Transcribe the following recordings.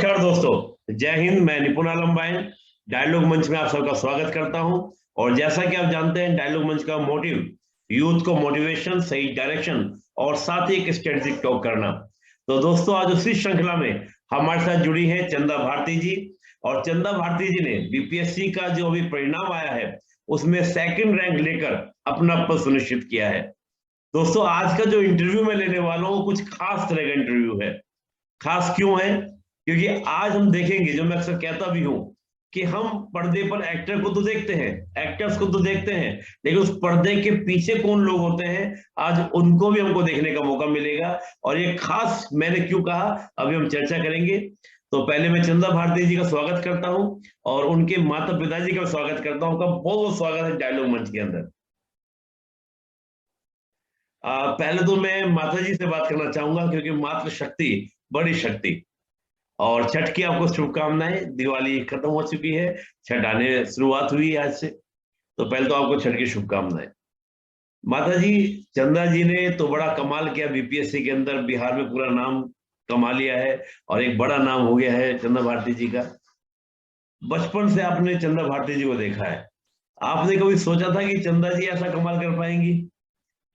नमस्कार दोस्तों, जय हिंद। मैं निपुण आलम बाइन डायलॉग मंच में आप सबका स्वागत करता हूं। और जैसा कि आप जानते हैं, डायलॉग मंच का मोटिव यूथ को मोटिवेशन, सही डायरेक्शन और साथ ही एक स्ट्रेटेजिक टॉक करना। तो दोस्तों, आज उसी श्रृंखला में हमारे साथ जुड़ी है चंदा भारती जी। और चंदा भारती जी ने बीपीएससी का जो अभी परिणाम आया है उसमें सेकंड रैंक लेकर अपना पद सुनिश्चित किया है। दोस्तों, आज का जो इंटरव्यू मैं लेने वाला हूँ कुछ खास तरह का इंटरव्यू है। खास क्यों है? क्योंकि आज हम देखेंगे, जो मैं अक्सर कहता भी हूं, कि हम पर्दे पर एक्टर को तो देखते हैं, एक्टर्स को तो देखते हैं, लेकिन उस पर्दे के पीछे कौन लोग होते हैं, आज उनको भी हमको देखने का मौका मिलेगा। और ये खास मैंने क्यों कहा, अभी हम चर्चा करेंगे। तो पहले मैं चंदा भारती जी का स्वागत करता हूं और उनके माता पिताजी का स्वागत करता हूं। उनका बहुत बहुत स्वागत है डायलॉग मंच के अंदर। पहले तो मैं माता जी से बात करना चाहूंगा, क्योंकि मातृ शक्ति बड़ी शक्ति। और छठ की आपको शुभकामनाएं। दिवाली खत्म हो चुकी है, छठ आने शुरुआत हुई है आज से। तो पहले तो आपको छठ की शुभकामनाएं। माता जी, चंदा जी ने तो बड़ा कमाल किया बीपीएससी के अंदर, बिहार में पूरा नाम कमा लिया है और एक बड़ा नाम हो गया है चंदा भारती जी का। बचपन से आपने चंदा भारती जी को देखा है। आपने कभी सोचा था कि चंदा जी ऐसा कमाल कर पाएंगी,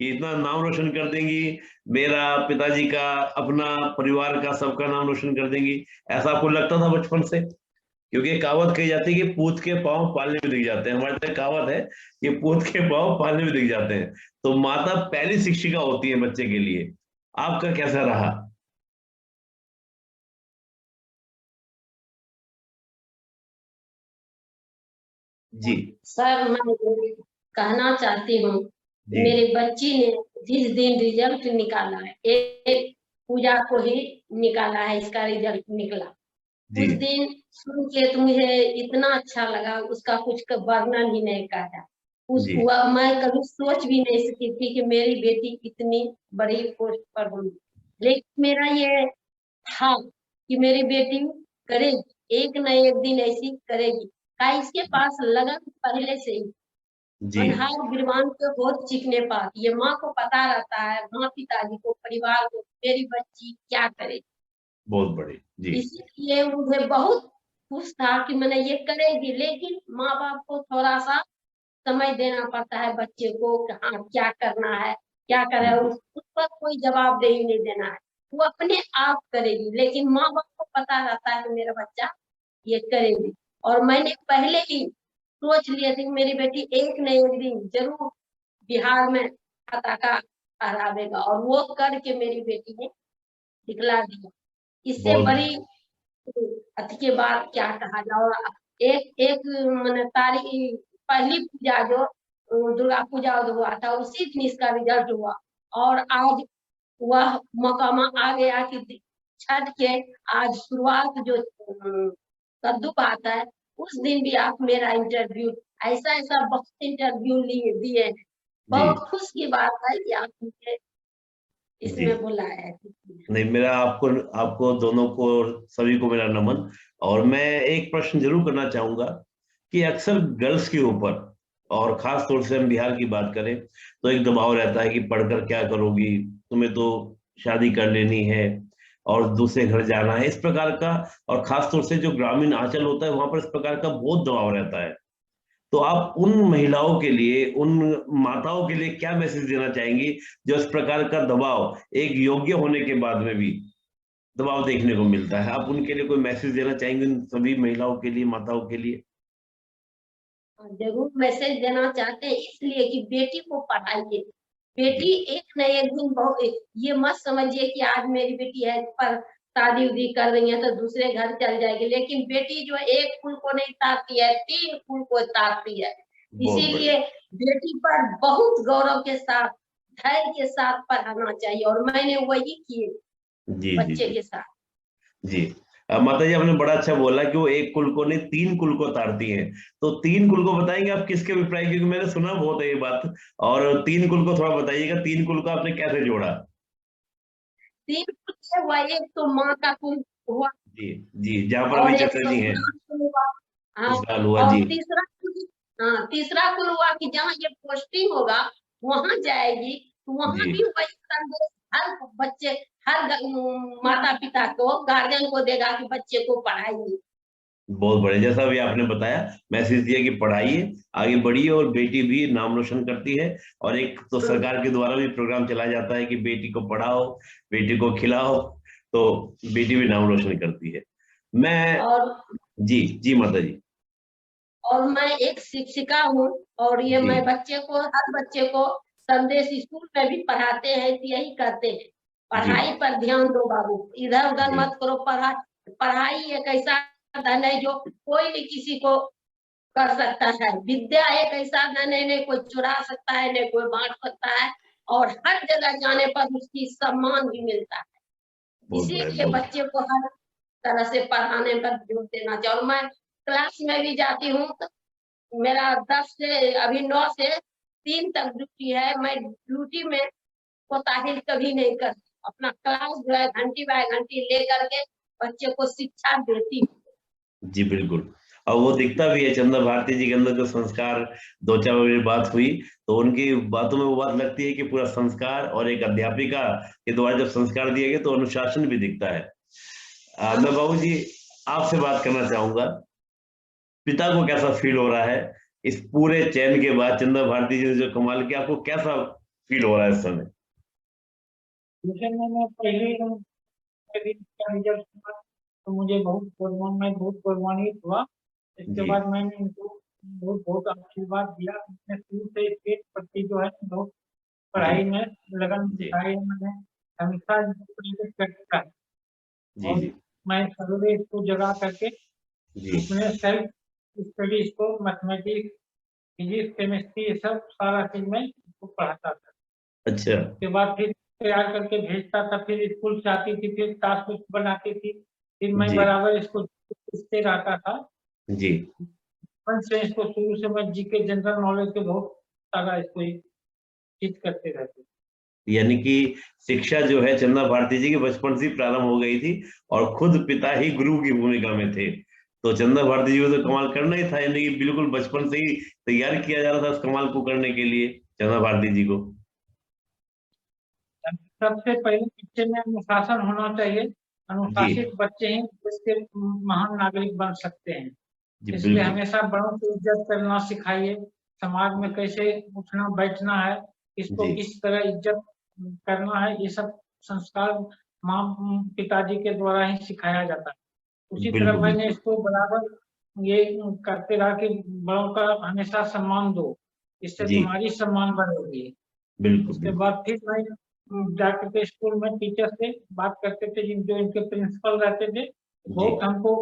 कि इतना नाम रोशन कर देंगी, मेरा पिताजी का, अपना परिवार का, सबका नाम रोशन कर देंगी? ऐसा आपको लगता था बचपन से? क्योंकि कहावत कही जाती है कि पूत के पांव पालने में दिख जाते हैं। हमारे तरह कहावत है कि पूत के पांव पालने में दिख जाते हैं। तो माता पहली शिक्षिका होती है बच्चे के लिए। आपका कैसा रहा? जी। सर, मैं ये कहना चाहती हूँ, जी। मेरी बच्ची ने जिस दिन रिजल्ट निकाला है, एक पूजा को ही निकाला है, इसका रिजल्ट निकला। जी। उस दिन सुन के तो मुझे इतना अच्छा लगा, उसका कुछ का वर्णन ही नहीं करा। जी। मैं कभी सोच भी नहीं सकी थी कि मेरी बेटी इतनी बड़ी पोस्ट पर होगी। लेकिन मेरा ये था कि मेरी बेटी करेगी, एक न एक दिन ऐसी करेगी। का इसके पास लगन पहले से ही। जी। अनहार गिरवान को बहुत चीखने पाती है, माँ को पता रहता है, माँ पिताजी को, परिवार को, मेरी बच्ची क्या करे। बहुत बड़ी। जी। इसीलिए मुझे बहुत खुश था कि मैंने ये करेगी। लेकिन माँ बाप को थोड़ा सा समय देना पड़ता है बच्चे को कि हाँ क्या करना है, क्या करे। उस पर कोई जवाबदेही नहीं देना है, वो अपने आप करेगी। लेकिन माँ बाप को पता रहता है कि मेरा बच्चा ये करेगी। और मैंने पहले ही सोच लिया था कि मेरी बेटी एक न एक दिन जरूर बिहार में पताका फहरावेगा, और वो करके मेरी बेटी ने दिखला दिया। इससे बहुत। बड़ी अति के बाद क्या कहा जाओ। एक एक मैंने तारीख, पहली पूजा जो दुर्गा पूजा हुआ था, उसी दिन इसका रिजल्ट हुआ। और आज वह मकामा आ गया कि छठ के आज शुरुआत जो कद्दू आता है, उस दिन भी आप मेरा इंटरव्यू, ऐसा ऐसा बहुत इंटरव्यू लिए दिए हैं। जी। बहुत खुश की बात है कि आप मुझे जी। इसमें बुलाया है। नहीं, मेरा आपको आपको दोनों को, सभी को मेरा नमन। और मैं एक प्रश्न जरूर करना चाहूंगा कि अक्सर गर्ल्स के ऊपर, और खास तौर से हम बिहार की बात करें, तो एक दबाव रहता है कि पढ़कर क्या करोगी, तुम्हें तो शादी कर लेनी है और दूसरे घर जाना है, इस प्रकार का। और खास तौर से जो ग्रामीण आंचल होता है, वहां पर इस प्रकार का बहुत दबाव रहता है। तो आप उन महिलाओं के लिए, उन माताओं के लिए क्या मैसेज देना चाहेंगी, जो इस प्रकार का दबाव, एक योग्य होने के बाद में भी दबाव देखने को मिलता है? आप उनके लिए कोई मैसेज देना चाहेंगे, उन सभी महिलाओं के लिए, माताओं के लिए? जरूर मैसेज देना चाहते हैं, इसलिए कि बेटी को पढ़ाइए। बेटी जी। एक न एक दिन बहुत, ये मत समझिए कि आज मेरी बेटी है पर शादी उदी कर रही है तो दूसरे घर चल जाएगी। लेकिन बेटी जो एक फूल को नहीं तारती है, 3 फूल को तारती है। बहुत बढ़िया। इसीलिए बेटी पर बहुत गौरव के साथ, धैर्य के साथ पढ़ाना चाहिए, और मैंने वही किए जी। जी। बच्चे जी। के साथ। जी। माता जी, आपने बड़ा अच्छा बोला कि वो एक कुल को नहीं, 3 कुल को तारती हैं। तो 3 कुल को बताएंगे आप किसके विपरीत? क्योंकि मैंने सुना बहुत है ये बात। और 3 कुल को थोड़ा बताइएगा, 3 कुल को आपने कैसे जोड़ा? 3 कुल से हुआ, एक तो माँ का कुल हुआ, जी। जी, जहाँ पर और अभी एक चचा जी हैं। ससुराल कुल हुआ। हाँ, ससुराल हुआ। और जी। तीसरा कुल हुआ कि जहाँ ये पोस्टिंग होगा वहां जाएगी, तो वहां जी। भी वही संदेश हर बच्चे हर माता पिता को, गार्जियन को देगा कि बच्चे को पढ़ाइए। बहुत बढ़िया, जैसा भी आपने बताया, मैसेज दिया कि पढ़ाइए, आगे बढ़िए, और बेटी भी नाम रोशन करती है। और एक तो सरकार के द्वारा भी प्रोग्राम चलाया जाता है कि बेटी को पढ़ाओ, बेटी को खिलाओ, तो बेटी भी नाम रोशन करती है। मैं और जी जी माता जी। और मैं एक शिक्षिका हूँ, और ये जी मैं हर बच्चे को संदेश स्कूल में भी पढ़ाते हैं तो यही कहते हैं, जी पढ़ाई पर ध्यान दो बाबू, इधर उधर जी मत करो। पढ़ाई एक ऐसा धन है जो कोई भी किसी को कर सकता है। विद्या एक ऐसा धन है, न कोई चुरा सकता है, न कोई बांट सकता है, और हर जगह जाने पर उसकी सम्मान भी मिलता है। बहुत बढ़िया, इसीलिए बहुत बच्चे को हर तरह से पढ़ाने पर जोर देना चाहिए। और मैं क्लास में भी जाती हूँ, तो मेरा 10 से अभी 9 से 3 तक ड्यूटी है। मैं ड्यूटी में कोताही कभी नहीं करती, अपना क्लास जो है घंटी बाय घंटी ले करके बच्चे को शिक्षा देती हूँ। जी बिल्कुल। और वो दिखता भी है, चंदा भारती जी के अंदर जो संस्कार, 2-4 बजे बात हुई तो उनकी बातों में वो बात लगती है कि पूरा संस्कार, और एक अध्यापिका के द्वारा जब संस्कार दिए गए तो अनुशासन भी दिखता है। मैं बाबू जी आपसे बात करना चाहूंगा, पिता को कैसा फील हो रहा है इस पूरे चयन के बाद? चंदा भारती जी ने जो कमाल किया, आपको कैसा फील हो रहा है इस समय? लेकिन मैंने पहले का रिजल्ट सुना तो मुझे बहुत गौरवान्वित हुआ। इसके जी बाद मैंने इनको बहुत बहुत आशीर्वाद दिया। मैंने शुरू से इसके प्रति जो है बहुत पढ़ाई में लगन जी दिखाई है। मैंने हमेशा इनको प्रेरित करता है, जी और जी मैं सवेरे इसको जगा करके जी अपने सेल्फ स्टडी इसको मैथमेटिक्स, फिजिक्स, केमिस्ट्री, ये सब सारा चीज में इसको पढ़ाता था। अच्छा उसके बाद फिर तैयार करके भेजता था, फिर स्कूल से आती थी, फिर टास्क बनाती थी, फिर मैं जी बराबर इसको पूछते रहता था। जी बचपन से इसको शुरू से मैं जीके जनरल नॉलेज के बहुत सारा इसको चीज करते रहते। यानी कि शिक्षा जो है चंदा भारती जी की बचपन से ही प्रारंभ हो गई थी, और खुद पिता ही गुरु की भूमिका में थे। तो चंदा भारती जी को तो कमाल करना ही था, यानी कि बिल्कुल बचपन से ही तैयार किया जा रहा था उस कमाल को करने के लिए चंदा भारती जी को। सबसे पहले बच्चे में अनुशासन होना चाहिए। जी अनुशासित बच्चे ही देश के महान नागरिक बन सकते हैं। जी इसलिए बिल्कुल। हमेशा बड़ों की इज्जत करना सिखाइए। समाज में कैसे उठना बैठना है, किसको जी किस तरह इज्जत करना है, ये सब संस्कार माँ पिताजी के द्वारा ही सिखाया जाता है। उसी तरह बिल्कुल मैंने बिल्कुल। इसको बराबर ये करते रहा कि बड़ों का हमेशा सम्मान दो, इससे जी तुम्हारी सम्मान बढ़ेगी। बिल्कुल उसके बिल्कुल। बाद फिर मैं जाकर के स्कूल में टीचर से बात करते थे, जो इनके प्रिंसिपल रहते थे, जी बहुत हमको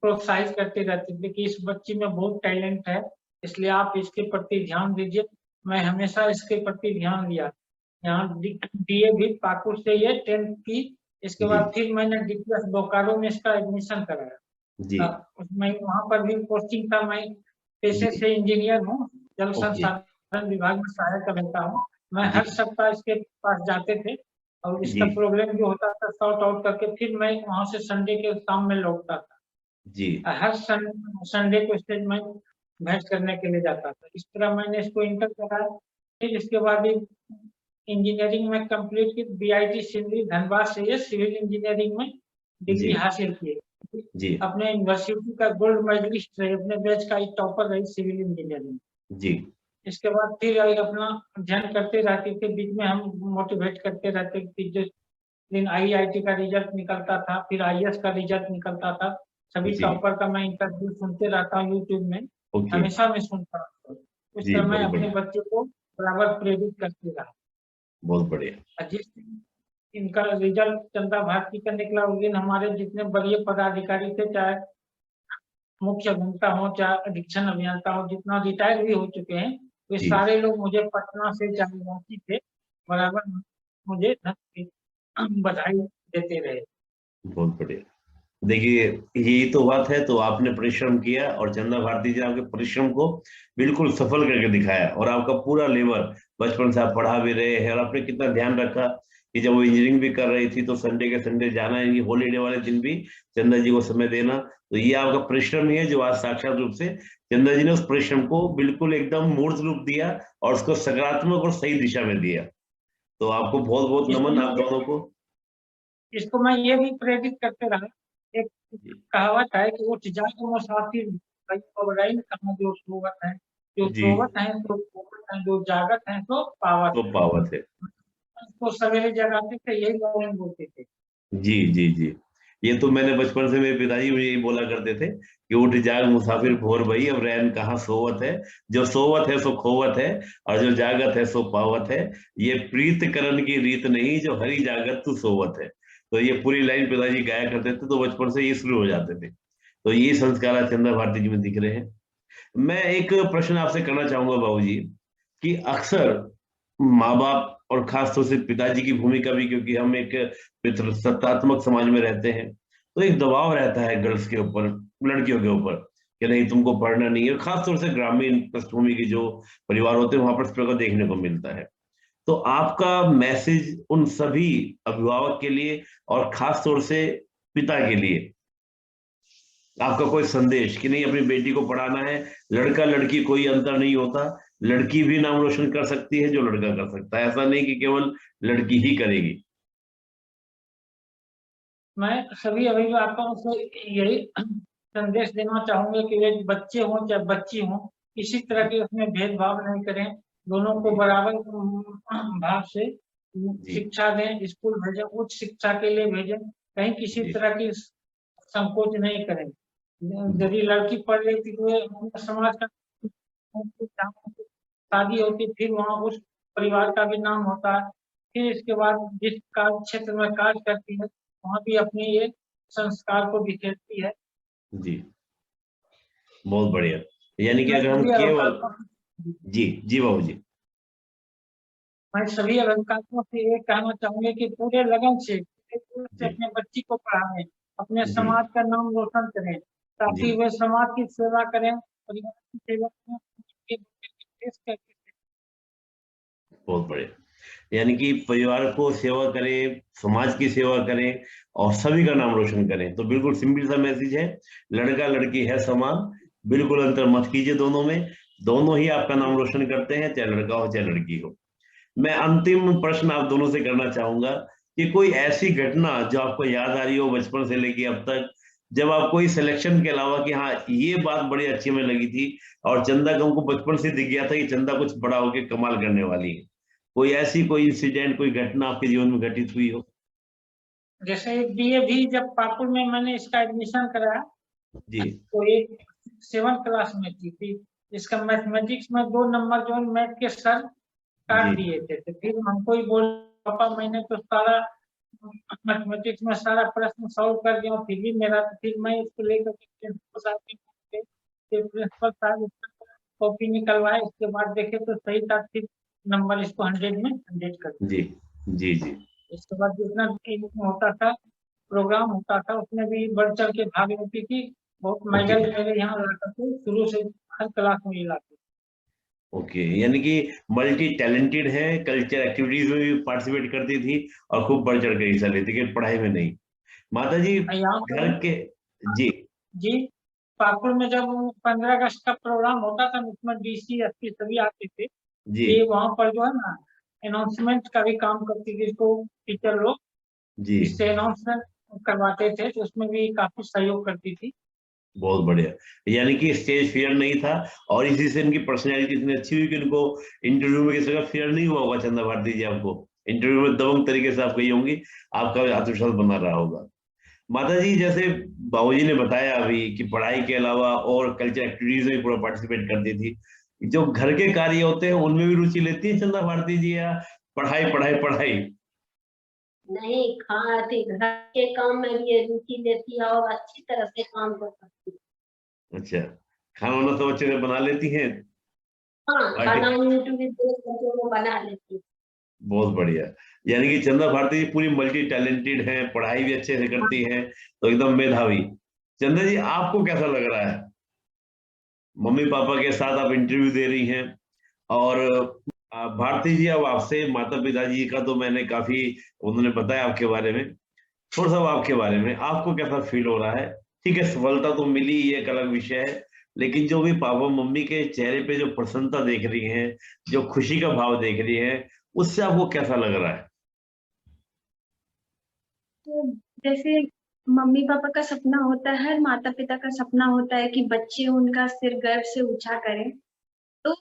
प्रोत्साहित करते रहते थे कि इस बच्ची में बहुत टैलेंट है, इसलिए आप इसके प्रति ध्यान दीजिए। मैं हमेशा इसके प्रति ध्यान दिया। यहाँ DA भी पाकुड़ से ये 10th की। इसके जी बाद फिर मैंने DPS बोकारो में इसका एडमिशन कराया। जी मैं वहाँ पर भी पोस्टिंग था। मैं पेशे जी से इंजीनियर हूँ, जल ओके संसाधन विभाग में सहायक रहता हूँ। मैं जी हर सप्ताह इसके पास जाते थे, और इसका जी प्रॉब्लम जो होता था सॉर्ट आउट करके फिर मैं वहाँ से संडे के शाम में लौटता था। जी हर संडे को स्टेज में भेंट करने के लिए जाता था। इस तरह मैंने इसको इंटर कराया। फिर इसके बाद इंजीनियरिंग में कंप्लीट की, BIT सिंधरी धनबाद से ये सिविल इंजीनियरिंग में डिग्री जी हासिल की। जी अपने यूनिवर्सिटी का गोल्ड मेडलिस्ट रही, अपने बैच का टॉपर रही सिविल इंजीनियरिंग। जी इसके बाद फिर अपना अध्ययन करते रहते थे, बीच में हम मोटिवेट करते रहते थे। जिस दिन IIT का रिजल्ट निकलता था, फिर IAS का रिजल्ट निकलता था, सभी जी टॉपर का मैं इंटरव्यू सुनते रहता हूँ यूट्यूब में, ओके हमेशा मैं सुनता रहता हूँ। उस जी तरह मैं बहुत अपने बढ़िया, बच्चे को बराबर प्रेरित करते रहा। बहुत बढ़िया। और जिस दिन इनका रिजल्ट चंदा भारती का निकला, उस दिन हमारे जितने बड़े पदाधिकारी थे, चाहे मुख्य अभियंता हो, चाहे अधीक्षण अभियंता हो, जितना रिटायर भी हो चुके हैं, वे जी सारे लोग मुझे पटना से चाहे रांची थे, बराबर मुझे बधाई देते रहे। बहुत बढ़िया। देखिए यही तो बात है, तो आपने परिश्रम किया और चंदा भारती जी ने आपके परिश्रम को बिल्कुल सफल करके दिखाया, और आपका पूरा लेबर, बचपन से आप पढ़ा भी रहे हैं, और आपने कितना ध्यान रखा कि जब वो इंजीनियरिंग भी कर रही थी तो संडे के संडे जाना, यानी हॉलीडे वाले दिन भी चंदा जी को समय देना। तो ये आपका परिश्रम ही है जो आज साक्षात रूप से चंदा जी ने उस परिश्रम को बिल्कुल एकदम मूर्त रूप दिया, और उसको सकारात्मक और सही दिशा में दिया। तो आपको बहुत बहुत इस नमन दिन आप के दोनों को। इसको मैं ये भी प्रेरित करते रहा। एक कहावत है कि उठ जाग मुसाफिर भाई पवराइन कहाँ जो सोवत है, जो जी सोवत है तो सोवत है, जो जागत है तो पावत तो है। पावत है। उसको सवेरे जगाते थे, यही लाइन बोलते थे। जी जी जी, ये तो मैंने बचपन से, मेरे पिताजी मुझे यही बोला करते थे कि उठ जाग मुसाफिर भोर भई, अब रैन कहाँ सोवत है, जो सोवत है सो खोवत है, और जो जागत है सो पावत है, ये प्रीत करण की रीत नहीं, जो हरी जागत तू सोवत है। तो ये पूरी लाइन पिताजी गाया करते थे, तो बचपन से ये शुरू हो जाते थे। तो ये संस्कार आज चंदा भारती जी में दिख रहे हैं। मैं एक प्रश्न आपसे करना चाहूंगा बाबूजी, कि अक्सर माँ बाप और खास तौर से पिताजी की भूमिका भी, क्योंकि हम एक पितृसत्तात्मक समाज में रहते हैं, तो एक दबाव रहता है गर्ल्स के ऊपर, लड़कियों के ऊपर, कि नहीं तुमको पढ़ना नहीं है। खास तौर से ग्रामीण पृष्ठभूमि के जो परिवार होते हैं वहां पर इस प्रकार देखने को मिलता है। तो आपका मैसेज उन सभी अभिभावक के लिए और खास तौर से पिता के लिए, आपका कोई संदेश कि नहीं अपनी बेटी को पढ़ाना है, लड़का लड़की कोई अंतर नहीं होता, लड़की भी नाम रोशन कर सकती है जो लड़का कर सकता है, ऐसा नहीं कि केवल लड़की ही करेगी। मैं सभी अभिभावकों से यही संदेश देना चाहूंगा कि वे बच्चे हों चाहे बच्ची हों, किसी तरह के उसमें भेदभाव नहीं करें, दोनों को बराबर भाव से जी शिक्षा दें, स्कूल भेजें, उच्च शिक्षा के लिए भेजें, कहीं किसी जी तरह की संकोच नहीं करें। यदि लड़की पढ़ लेती तो ये अपने समाज का शादी होती, फिर वहाँ उस परिवार का भी नाम होता है, फिर इसके बाद जिस कार्य क्षेत्र में कार्य करती है वहाँ भी अपनी ये संस्कार को बिखेरती है। जी, बहुत बढ़िया। यानी कि मैं अगर हम सभी केवल, अभिभावकों जी जी बाबू जी, मैं सभी अभिभावकों से ये कहना चाहूंगा कि पूरे लगन से जी अपने बच्ची को पढ़ाएं, अपने जी समाज का नाम रोशन करें, जी, ताकि वे समाज की सेवा करें, परिवार की सेवा करें, देश का बहुत बढ़िया। यानी कि परिवार को सेवा करें, समाज की सेवा करें और सभी का नाम रोशन करें। तो बिल्कुल सिंपल सा मैसेज है, लड़का लड़की है समान, बिल्कुल अंतर मत कीजिए दोनों में, दोनों ही आपका नाम रोशन करते हैं, चाहे लड़का हो चाहे लड़की हो। मैं अंतिम प्रश्न आप दोनों से करना चाहूंगा कि कोई ऐसी घटना जो आपको याद आ रही हो बचपन से लेके अब तक, जब आप कोई सिलेक्शन के अलावा कि हाँ ये बात बड़ी अच्छी में लगी थी, और चंदा को हमको बचपन से दिख गया था कि चंदा कुछ बड़ा होके कमाल करने वाली है, कोई ऐसी कोई इंसिडेंट, कोई घटना आपके जीवन में घटित हुई हो? जैसे बीए भी जब पाकुड़ में मैंने इसका एडमिशन कराया जी तो ये 7th क्लास में थी। इसका मैथमेटिक्स में 2 नंबर जो मैथ के सर काट जी दिए थे, तो फिर हमको ही बोल पापा मैंने तो सारा मैथमेटिक्स में सारा प्रश्न सॉल्व कर दिया, फिर भी मेरा, फिर मैं इसको लेकर प्रिंसिपल साहब के पास गए, फिर प्रिंसिपल साहब कॉपी निकलवाए, इसके बाद देखे तो सही था, फिर नंबर इसको 100 में 100 कर दिया। जी जी जी, इसके बाद जितना होता था प्रोग्राम होता था उसमें भी बढ़ चढ़ के भाग लेती थी, बहुत ओके मेडल मेरे यहाँ लाकर के शुरू से हर क्लास में ये लाती। ओके, यानी कि मल्टी टैलेंटेड है, कल्चर एक्टिविटीज में भी पार्टिसिपेट करती थी और खूब बढ़ चढ़ कर हिस्सा लेती, कि पढ़ाई में नहीं। माता जी यहाँ पर घर के, जी जी पाकुड़ में जब 15 अगस्त का प्रोग्राम होता था उसमें डीसी एसपी सभी आते थे, जी ये वहाँ पर जो है ना अनाउंसमेंट का भी काम करती थी, इसको टीचर लोग जी, इससे अनाउंसमेंट करवाते थे, तो उसमें भी काफी सहयोग करती थी। बहुत बढ़िया। यानी कि स्टेज फियर नहीं था, और इसी से इनकी पर्सनैलिटी इतनी अच्छी हुई कि इनको इंटरव्यू में किसी का फियर नहीं हुआ होगा। चंदा भारती जी आपको इंटरव्यू में दबंग तरीके से आप गई होंगी, आपका आत्मविश्वास बना रहा होगा। माता जी जैसे बाबूजी ने बताया अभी कि पढ़ाई के अलावा और कल्चर एक्टिविटीज में पूरा पार्टिसिपेट करती थी, जो घर के कार्य होते हैं उनमें भी रुचि लेती है चंदा भारती जी, या पढ़ाई पढ़ाई पढ़ाई? नहीं, खाती घर के काम में भी ये रुचि लेती है और अच्छी तरह से काम को करती है। अच्छा, खाना वाना सब अच्छे से बना लेती हैं? हाँ, खाना यूट्यूब भी देख करके वो बना लेती है। बहुत बढ़िया। यानी कि चंदा भारती जी पूरी मल्टी टैलेंटेड हैं, पढ़ाई भी अच्छे से करती हैं, तो एकदम मेधावी। चंदा जी आपको कैसा लग रहा है, मम्मी पापा के साथ आप इंटरव्यू दे रही हैं, और भारती जी अब आपसे माता पिताजी का तो मैंने काफी, उन्होंने बताया आपके बारे में, थोड़ा सा आपके बारे में आपको कैसा फील हो रहा है? ठीक है, सफलता तो मिली, ये एक अलग विषय है, लेकिन जो भी पापा मम्मी के चेहरे पे जो प्रसन्नता देख रही हैं, जो खुशी का भाव देख रही हैं, उससे आपको कैसा लग रहा है? जैसे मम्मी पापा का सपना होता है, हर माता पिता का सपना होता है कि बच्चे उनका सिर गर्व से ऊंचा करें। तो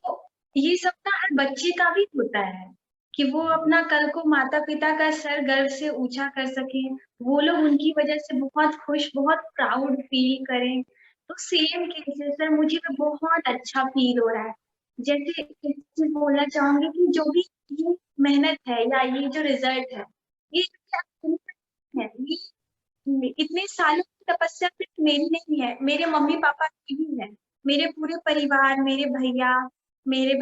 ये सपना हर बच्चे का भी होता है कि वो अपना कल को माता पिता का सर गर्व से ऊंचा कर सके, वो लोग उनकी वजह से बहुत खुश, बहुत प्राउड फील करें। तो सेम केस है सर, मुझे तो बहुत अच्छा फील हो रहा है। जैसे एक चीज बोलना चाहूंगी कि जो भी ये मेहनत है या ये जो रिजल्ट है, ये है, ये इतने सालों की तपस्या सिर्फ मेरी नहीं है, मेरे मम्मी पापा की भी है, मेरे पूरे परिवार, मेरे भैया, मेरी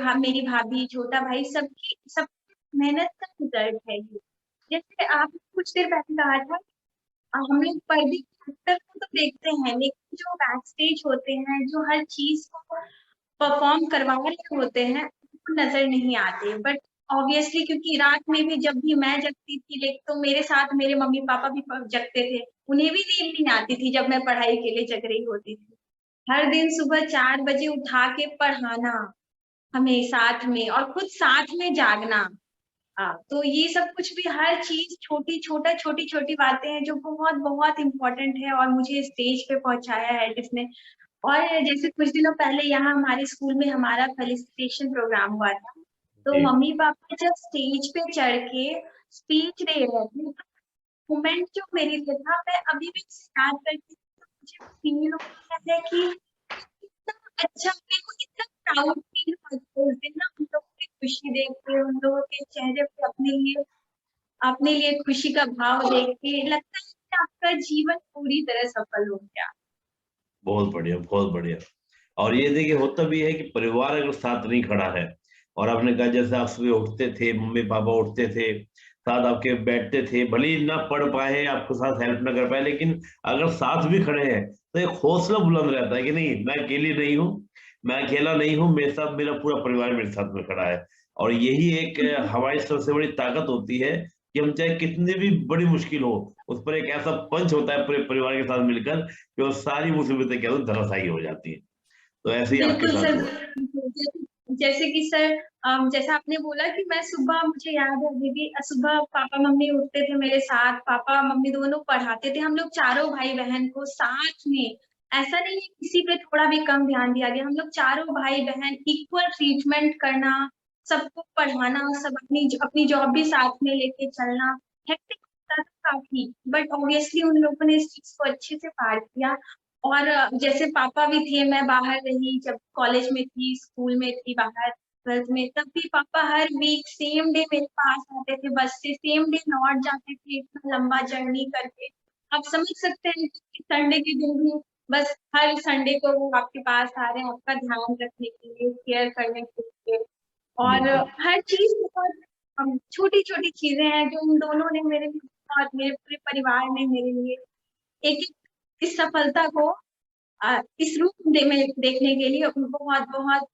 भाभी, छोटा भाई, सबकी सब मेहनत का रिजल्ट है ये। जैसे आप कुछ देर पहले कहा था, हम लोग पर्दे के एक्टर को तो देखते हैं, लेकिन जो बैक स्टेज होते हैं, जो हर चीज को परफॉर्म करवा रहे होते हैं, वो नजर नहीं आते। बट ऑब्वियसली क्योंकि रात में भी जब भी मैं जगती थी, लेकिन तो मेरे साथ मेरे मम्मी पापा भी जगते थे, उन्हें भी नींद नहीं आती थी जब मैं पढ़ाई के लिए जग रही होती थी। हर दिन सुबह 4 बजे उठा के पढ़ाना हमें साथ में, और खुद साथ में जागना। तो ये सब कुछ भी, हर चीज छोटी छोटी बातें हैं जो बहुत बहुत इम्पोर्टेंट है, और मुझे स्टेज पे पहुंचाया है जिसने। और जैसे कुछ दिनों पहले यहाँ हमारे स्कूल में हमारा फेलिसिटेशन प्रोग्राम हुआ था, तो जी। मम्मी पापा जब स्टेज पे चढ़ के स्पीच दे रहे थे, मोमेंट जो मेरे लिए था, मैं अभी भी याद करती हूँ, तो मुझे फील होता है कि कितना अच्छा, मेरे को कितना प्राउड फील होता है उस दिन ना, उन लोगों की खुशी देख के, उन लोगों के चेहरे पे अपने लिए खुशी का भाव देख के लगता है कि आपका जीवन पूरी तरह सफल हो गया। बहुत बढ़िया, बहुत बढ़िया। और ये देखिए होता भी है कि परिवार अगर साथ नहीं खड़ा है, और आपने कहा जैसे आप सुबह उठते थे, मम्मी पापा उठते थे, साथ आपके बैठते थे, भले ही ना पढ़ पाए, आपको साथ हेल्प ना कर पाए, लेकिन अगर साथ भी खड़े हैं तो एक हौसला बुलंद रहता है कि नहीं, मैं अकेली नहीं हूँ, मैं अकेला नहीं हूँ, मेरे साथ मेरा पूरा परिवार मेरे साथ में खड़ा है। और यही एक हमारी सबसे बड़ी ताकत होती है कि हम चाहे कितनी भी बड़ी मुश्किल हो, उस पर एक ऐसा पंच होता है पूरे परिवार के साथ मिलकर कि वो सारी मुसीबतें क्या धराशायी हो जाती है। तो ऐसे ही आपके बिल्कुल साथ सर, हुआ। जैसे कि सर, जैसा आपने बोला कि मैं सुबह, मुझे याद है अभी भी, सुबह पापा मम्मी उठते थे मेरे साथ, पापा मम्मी दोनों पढ़ाते थे, हम लोग चारों भाई बहन को साथ में, ऐसा नहीं है किसी पे थोड़ा भी कम ध्यान दिया गया, हम लोग चारों भाई बहन इक्वल ट्रीटमेंट करना, सबको पढ़ाना, सब अपनी अपनी जॉब भी साथ में लेके चलना। हेक्टिक होता था काफी, बट ऑब्वियसली उन लोगों ने इस चीज को अच्छे से पार किया। और जैसे पापा भी थे, मैं बाहर रही, जब कॉलेज में थी, स्कूल में थी, बाहर 12th में, तब भी पापा हर वीक सेम डे मेरे पास आते थे, बस से सेम डे लौट जाते थे, इतना लंबा जर्नी करके। आप समझ सकते हैं कि संडे के दिन भी बस हर संडे को वो आपके पास आ रहे हैं, आपका ध्यान रखने के लिए, केयर करने के लिए। और बिल्कुल। हर चीज बहुत छोटी छोटी चीजें हैं जो उन दोनों ने मेरे लिए, बहुत, मेरे पूरे परिवार ने मेरे लिए एक एक इस सफलता को इस रूप में देखने के लिए बहुत बहुत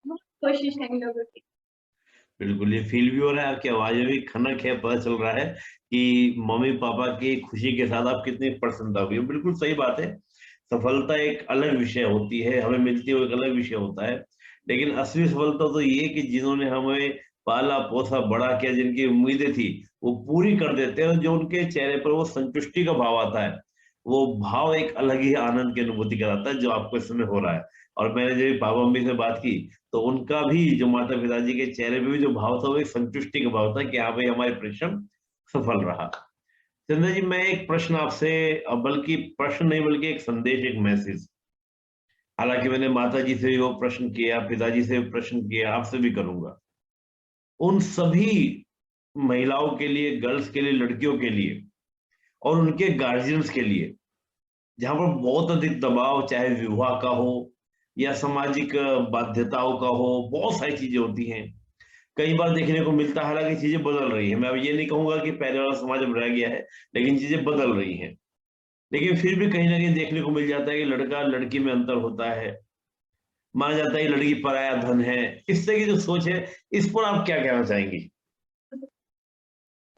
बहुत कोशिश है इन लोगों की। बिल्कुल, ये फ़ील भी हो रहा है, आपकी आवाज़ में भी खनक है, पता चल रहा है कि मम्मी-पापा की खुशी के साथ आप कितनी प्रसन्नता हुई है। बिल्कुल सही बात है, सफलता एक अलग विषय होती है, हमें मिलती है वो एक अलग विषय होता है। लेकिन असली सफलता तो ये है कि जिन्होंने हमें पाला-पोसा, बड़ा किया, जिनकी उम्मीदें थी, वो पूरी कर देते हैं, और जो उनके चेहरे पर वो संतुष्टि का भाव आता है, वो भाव एक अलग ही आनंद की अनुभूति कराता है, जो आपको इस समय हो रहा है। और मैंने जब पापा-मम्मी से बात की, तो उनका भी, जो माता-पिता जी के चेहरे पे भी जो भाव था, वो एक संतुष्टि का भाव था कि हाँ भाई, हमारे परिश्रम सफल रहा। चंद्र जी, मैं एक प्रश्न आपसे, बल्कि प्रश्न नहीं, बल्कि एक संदेश, एक मैसेज, हालांकि मैंने माता जी से भी वो प्रश्न किया, पिताजी से भी प्रश्न किया, आपसे भी करूंगा। उन सभी महिलाओं के लिए, गर्ल्स के लिए, लड़कियों के लिए, और उनके गार्जियंस के लिए, जहाँ पर बहुत अधिक दबाव, चाहे विवाह का हो या सामाजिक बाध्यताओं का हो, बहुत सारी चीजें होती हैं। कई बार देखने को मिलता है, हालांकि चीजें बदल रही हैं, मैं अब ये नहीं कहूंगा कि पहले वाला समाज अब रह गया है, लेकिन चीजें बदल रही हैं। लेकिन फिर भी कहीं ना कहीं देखने को मिल जाता है कि लड़का लड़की में अंतर होता है, माना जाता है कि लड़की पराया धन है। इस तरह की जो सोच है, इस पर आप क्या कहना चाहेंगी?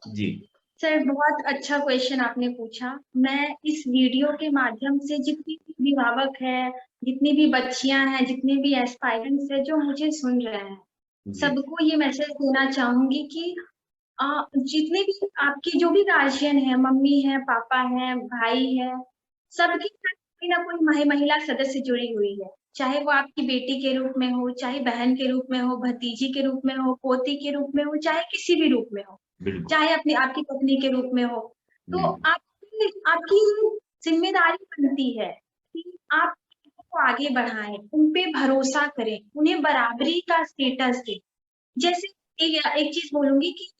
जी। सर, बहुत अच्छा क्वेश्चन आपने पूछा। मैं इस वीडियो के माध्यम से जितनी भी अभिभावक है, जितनी भी बच्चियां हैं, जितने भी एस्पायरेंट्स हैं जो मुझे सुन रहे हैं, जी। सबको ये मैसेज देना चाहूंगी कि जितने भी आपके जो भी गार्जियन है, मम्मी है, पापा है, भाई है, सबके साथ कोई ना कोई महिला सदस्य जुड़ी हुई है। चाहे वो आपकी बेटी के रूप में हो, चाहे बहन के रूप में हो, भतीजी के रूप में हो, पोती के रूप में हो, चाहे किसी भी रूप में हो, बिल्कुल। चाहे अपनी आपकी पत्नी के रूप में हो। तो जी। आपकी जिम्मेदारी बनती है कि आप को आगे बढ़ाएं, उन पे भरोसा करें, उन्हें बराबरी का स्टेटस दें। जैसे एक चीज बोलूंगी कि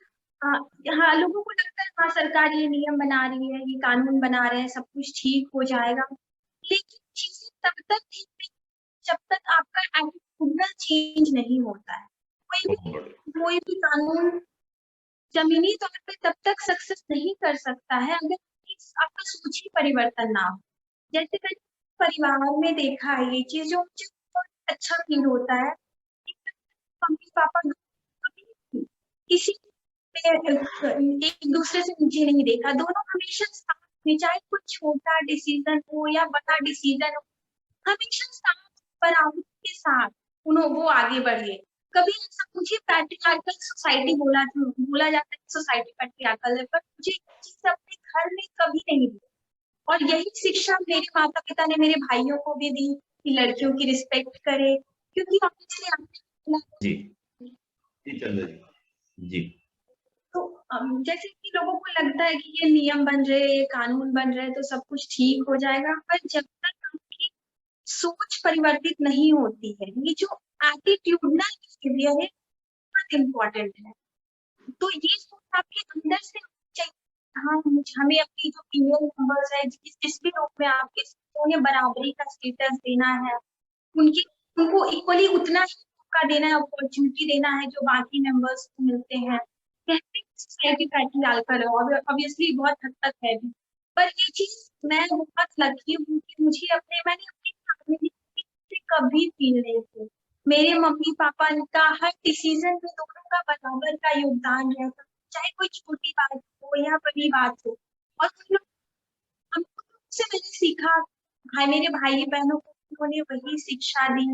हाँ, हाँ, लोगों को लगता है हाँ सरकार ये नियम बना रही है, ये कानून बना रहे हैं, सब कुछ ठीक हो जाएगा, लेकिन चीजें तब तक ठीक नहीं जब तक आपका एटीट्यूड चेंज नहीं होता है। कोई भी कानून जमीनी तौर पे तब तक सक्सेस नहीं कर सकता है अगर आपका सोच ही परिवर्तन ना हो। जैसे मैंने परिवार में देखा है ये चीज, जो मुझे बहुत अच्छा फील होता है, मम्मी पापा कभी किसी एक दूसरे से नीचे नहीं देखा, दोनों हमेशा साथ में, चाहे कुछ छोटा डिसीजन हो या बड़ा डिसीजन हो, हमेशा साथ बराबरी के साथ वो आगे बढ़े। कभी ऐसा मुझे पैट्रियार्कल सोसाइटी बोला जाता है, सोसाइटी पैट्रियार्कल है, पर मुझे ये चीज अपने घर में कभी नहीं दी, और यही शिक्षा मेरे माता पिता ने मेरे भाइयों को भी दी कि लड़कियों की रिस्पेक्ट करे, क्योंकि ऑब्वियसली आपने जी जी चंद्र जी। तो जैसे कि लोगों को लगता है कि ये नियम बन रहे, ये कानून बन रहे, तो सब कुछ ठीक हो जाएगा, पर जब तक आपकी सोच परिवर्तित नहीं होती है, ये जो एटीट्यूडनल बिहेवियर है बहुत इम्पोर्टेंट है। तो ये सोच आपके अंदर से चाहिए। हाँ, हमें अपनी जो फीमेल मेंबर्स है, जिस भी रूप में आपके, उन्हें बराबरी का स्टेटस देना है, उनको इक्वली उतना ही मौका देना है, अपॉर्चुनिटी देना है जो बाकी मेंबर्स को मिलते हैं। कहते हैं सोसाइटी पैट्रियार्कल है, और ऑब्वियसली बहुत हद तक है भी, पर ये चीज मैं बहुत लकी हूँ कि मैंने अपनी फैमिली से कभी फील नहीं की। मेरे मम्मी पापा का हर डिसीजन में दोनों का बराबर का योगदान रहता, चाहे कोई छोटी बात हो या बड़ी बात हो। और हमसे मैंने सीखा, मेरे भाई बहनों को उन्होंने वही शिक्षा दी,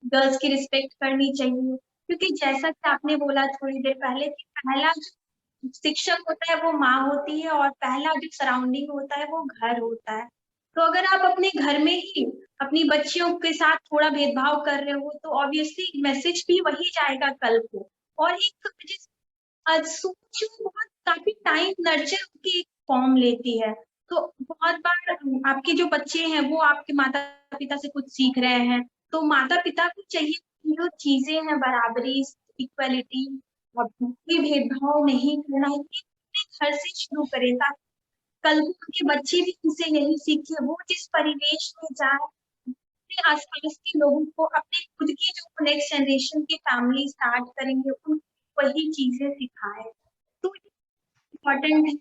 गर्ल्स की रिस्पेक्ट करनी चाहिए, क्योंकि जैसा कि आपने बोला थोड़ी देर पहले कि पहला जो शिक्षक होता है वो माँ होती है, और पहला जो सराउंडिंग होता है वो घर होता है। तो अगर आप अपने घर में ही अपनी बच्चियों के साथ थोड़ा भेदभाव कर रहे हो, तो ऑब्वियसली मैसेज भी वही जाएगा कल को। और एक सोच बहुत काफी टाइम नर्चर की फॉर्म लेती है। तो बहुत बार आपके जो बच्चे हैं वो आपके माता पिता से कुछ सीख रहे हैं, तो माता पिता को चाहिए कि जो चीजें हैं, बराबरी, इक्वलिटी, कोई भेदभाव नहीं करना है, ये अपने घर से शुरू करें, ताकि कल को उनके बच्चे भी उनसे यही सीखे। वो जिस परिवेश में जाए, अपने आसपास के लोगों को, अपने खुद की जो नेक्स्ट जनरेशन की फैमिली स्टार्ट करेंगे, उनको वही चीजें सिखाए। तो इम्पोर्टेंट है।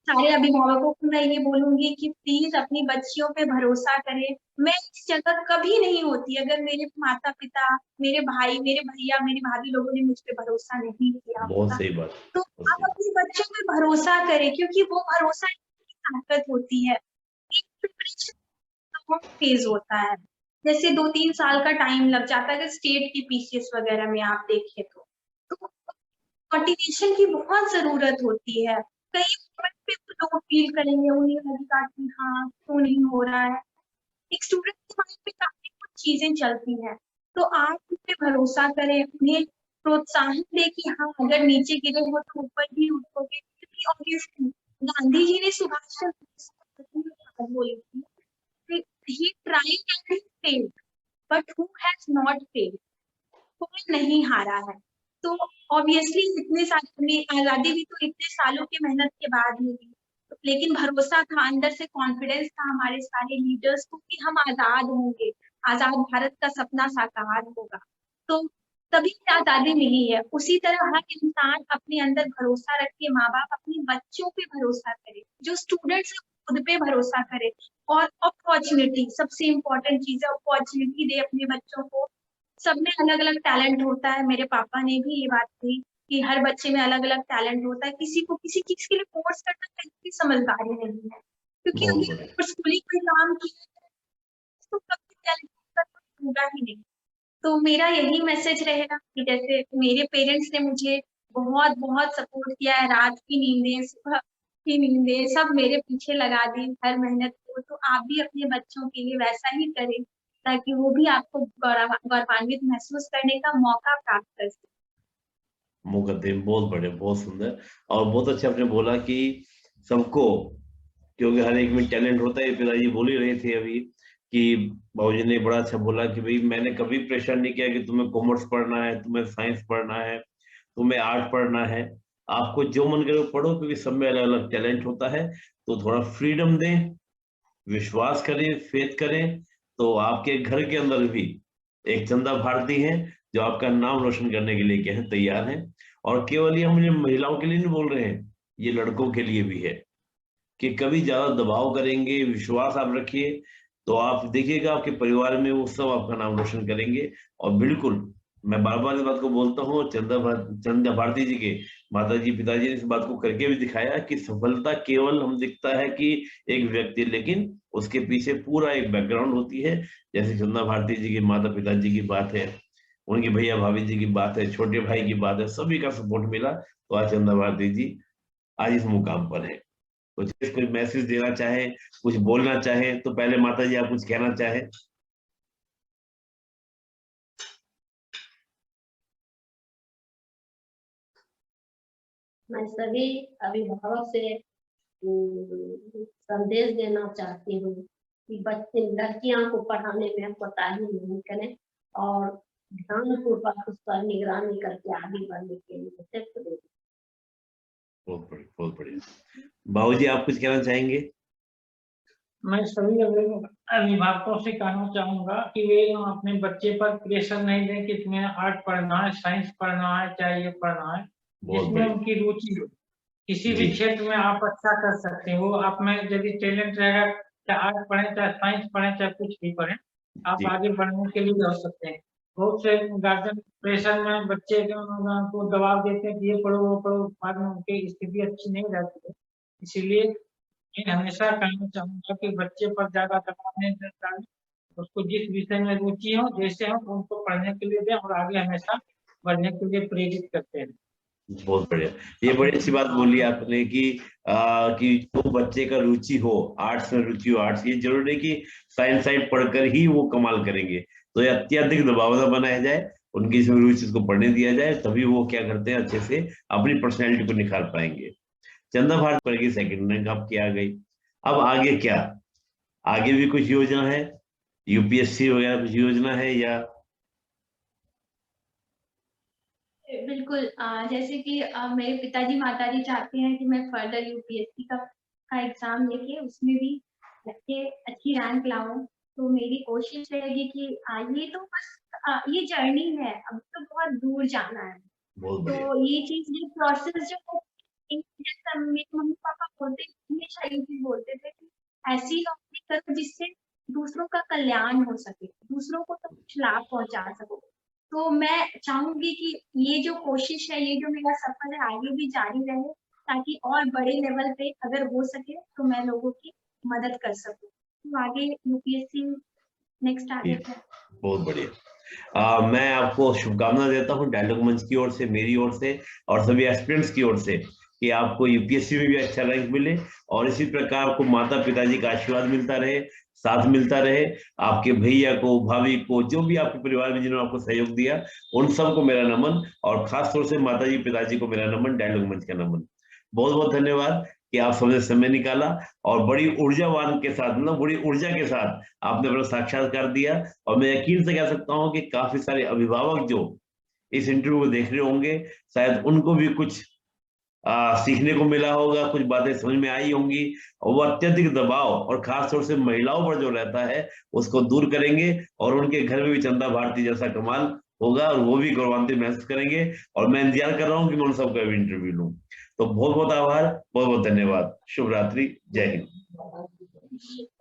सारे अभिभावकों को मैं ये बोलूंगी कि प्लीज अपनी बच्चियों पे भरोसा करें। मैं इस जगह कभी नहीं होती अगर मेरे माता पिता, मेरे भाई, मेरे भैया, मेरी भाभी लोगों ने मुझ पे भरोसा नहीं किया बहुत होता। सही बात। तो आप अपने बच्चों पे भरोसा करें, क्योंकि वो भरोसा की ताकत होती है। एक प्रिपरेशन फेज होता है, जैसे 2-3 साल का टाइम लग जाता है अगर स्टेट की पीसीएस वगैरह में आप देखें तो मोटिवेशन की बहुत जरूरत होती है। कई मोमेंट पे लोग फील करेंगे, उन्हें लगेगा कि हाँ क्यों नहीं हो रहा है। एक स्टूडेंट के माइंड पे काफी कुछ चीजें चलती हैं, तो आप उन पे भरोसा करें, उन्हें प्रोत्साहन दे कि हाँ अगर नीचे गिरे हो तो ऊपर ही उठोगे। क्योंकि ऑब्वियसली गांधी जी ने सुभाष चंद्र बोस बोली थी, he tried and he failed, but who has not failed? कोई नहीं हारा है। तो ऑब्वियसली इतने साल में आजादी भी तो इतने सालों की मेहनत के बाद मिली, लेकिन भरोसा था, अंदर से कॉन्फिडेंस था हमारे सारे लीडर्स को कि हम आजाद होंगे, आजाद भारत का सपना साकार होगा। तो तभी आजादी मिली है। उसी तरह हर इंसान अपने अंदर भरोसा रखे, माँ बाप अपने बच्चों पे भरोसा करे, जो स्टूडेंट्स खुद पे भरोसा करे, और अपॉर्चुनिटी सबसे इम्पोर्टेंट चीज है, अपॉर्चुनिटी दे अपने बच्चों को। सब में अलग अलग टैलेंट होता है, मेरे पापा ने भी ये बात कही कि हर बच्चे में अलग अलग टैलेंट होता है, किसी को किसी चीज के लिए फोर्स करना कहीं भी समझदारी नहीं है, क्योंकि अगर फोर्सफुली कोई काम किया तो कभी टैलेंट होगा ही नहीं। तो मेरा यही मैसेज रहेगा कि जैसे मेरे पेरेंट्स ने मुझे बहुत बहुत सपोर्ट किया है, रात की नींदें, सुबह की नींदें सब मेरे पीछे लगा दी हर मेहनत को। तो आप भी अपने बच्चों के लिए वैसा ही करें ताकि वो भी आपको गौरवान्वित महसूस करने का मौका प्राप्त कर सके। मुकद्दम बहुत बड़े, बहुत सुंदर और बहुत अच्छा आपने बोला कि सबको, क्योंकि हर एक में टैलेंट होता है। पिताजी बोल ही रहे थे अभी कि बाबूजी ने बड़ा अच्छा बोला कि भाई मैंने कभी प्रेशर नहीं किया कि तुम्हें कॉमर्स पढ़ना है, तुम्हें साइंस पढ़ना है, तुम्हें आर्ट पढ़ना है। आपको जो मन करे वो पढ़ो, क्योंकि सब में अलग अलग टैलेंट होता है। तो थोड़ा फ्रीडम दें, विश्वास करें, फेथ करें, तो आपके घर के अंदर भी एक चंदा भारती है जो आपका नाम रोशन करने के लिए क्या है, तैयार है। और केवल ये हम ये महिलाओं के लिए नहीं बोल रहे हैं, ये लड़कों के लिए भी है कि कभी ज्यादा दबाव करेंगे, विश्वास आप रखिए, तो आप देखिएगा आपके परिवार में वो सब आपका नाम रोशन करेंगे। और बिल्कुल मैं बार बार इस बात को बोलता हूँ, चंदा भारती जी के माता जी पिताजी ने इस बात को करके भी दिखाया कि सफलता केवल हम दिखता है कि एक व्यक्ति, लेकिन उसके पीछे पूरा एक बैकग्राउंड होती है। जैसे चंदा भारती जी के माता पिताजी की बात है, उनके भैया भाभी जी की बात है, छोटे भाई की बात है, सभी का सपोर्ट मिला तो आज चंदा भारती जी आज इस मुकाम पर है। तो जिस कोई मैसेज देना चाहे, कुछ बोलना चाहे, तो पहले माता जी आप कुछ कहना चाहे। मैं सभी अभिभावक से संदेश देना चाहती हूँ कि बच्चे लड़कियों को पढ़ाने में कोताही नहीं करें और ध्यानपूर्वक उस पर निगरानी करके आगे बढ़ने के लिए टिप्स दें। बहुत बढ़िया, बहुत बढ़िया। बाबूजी आप कुछ कहना चाहेंगे? मैं सभी अभिभावकों से कहना चाहूंगा कि वे अपने बच्चे पर प्रेशर नहीं दें कि तुम्हें आर्ट पढ़ना है, साइंस पढ़ना है, चाहे ये पढ़ना है, बहुत जिसमें बढ़िया उनकी रुचि हो। किसी भी जी, क्षेत्र में आप अच्छा कर सकते हो। आप में यदि टैलेंट रहेगा, चाहे आर्ट पढ़े, चाहे साइंस पढ़े, चाहे कुछ भी पढ़े, आप जी, आगे बढ़ने के लिए हो सकते हैं। बहुत से गार्जियन प्रेशर में बच्चे को दबाव देते हैं कि ये पढ़ो, वो पढ़ो, बाद में उनकी स्थिति अच्छी नहीं रहती है। इसीलिए मैं हमेशा कहना चाहूंगा कि बच्चे पर ज्यादा दबाव नहीं डालें, उसको जिस विषय में रुचि हो, जैसे हो, उनको पढ़ने के लिए दें और आगे हमेशा बढ़ने के लिए प्रेरित करते हैं। बहुत बढ़िया। ये बड़ी अच्छी बात बोली आपने कि जो बच्चे का रुचि हो, आर्ट्स में रुचि हो, आर्ट्स, ये जरूरी नहीं कि साइंस साइड पढ़कर ही वो कमाल करेंगे। तो ये अत्यधिक दबाव न बनाया जाए, उनकी इसमें रुचि उसको पढ़ने दिया जाए, तभी वो क्या करते हैं, अच्छे से अपनी पर्सनैलिटी को निखार पाएंगे। चंदा भारती पढ़ेगी, सेकंड रैंक आपकी आ गई। अब आगे क्या? आगे भी कुछ योजना है, यूपीएससी वगैरह कुछ योजना है या? बिल्कुल जैसे कि मेरे पिताजी माताजी चाहते हैं कि मैं फर्दर यूपीएससी का एग्जाम लेके उसमें भी अच्छी रैंक लाऊं। तो मेरी कोशिश रहेगी कि ये तो बस ये जर्नी है, अब तो बहुत दूर जाना है। बहुत तो बढ़िया, ये प्रोसेस जो जैसा मेरे मम्मी पापा बोलते हमेशा ये चीज बोलते थे कि ऐसी नौकरी करो जिससे दूसरों का कल्याण हो सके, दूसरों को तो कुछ लाभ पहुंचा सको। तो मैं चाहूंगी कि ये जो कोशिश है, ये जो मेरा सफर है, आगे भी जारी रहे ताकि और बड़े लेवल पे अगर हो सके तो मैं लोगों की मदद कर सकूं। तो आगे यूपीएससी नेक्स्ट टारगेट है। बहुत बढ़िया। मैं आपको शुभकामना देता हूँ डायलॉग मंच की ओर से, मेरी ओर से और सभी एस्पिरेंट्स की ओर से, कि आपको यूपीएससी में भी अच्छा रैंक मिले और इसी प्रकार आपको माता पिताजी का आशीर्वाद मिलता रहे, साथ मिलता रहे। आपके भैया को, भाभी को, जो भी आपके परिवार में जिन्होंने आपको सहयोग दिया, उन सबको मेरा नमन, और खास तौर से माताजी पिताजी को मेरा नमन, डायलॉग मंच का नमन। बहुत बहुत धन्यवाद कि आप सबने समय निकाला और बड़ी ऊर्जावान के साथ, मतलब बड़ी ऊर्जा के साथ आपने अपना साक्षात्कार दिया। और मैं यकीन से कह सकता हूं कि काफी सारे अभिभावक जो इस इंटरव्यू को देख रहे होंगे, शायद उनको भी कुछ सीखने को मिला होगा, कुछ बातें समझ में आई होंगी, और वो अत्यधिक दबाव और खास तौर से महिलाओं पर जो रहता है उसको दूर करेंगे, और उनके घर में भी चंदा भारती जैसा कमाल होगा और वो भी गौरवान्वित महसूस करेंगे। और मैं इंतजार कर रहा हूँ कि मैं उन सबका भी इंटरव्यू लूँ। तो बहुत बहुत आभार, बहुत बहुत धन्यवाद। शुभ रात्रि, जय हिंद।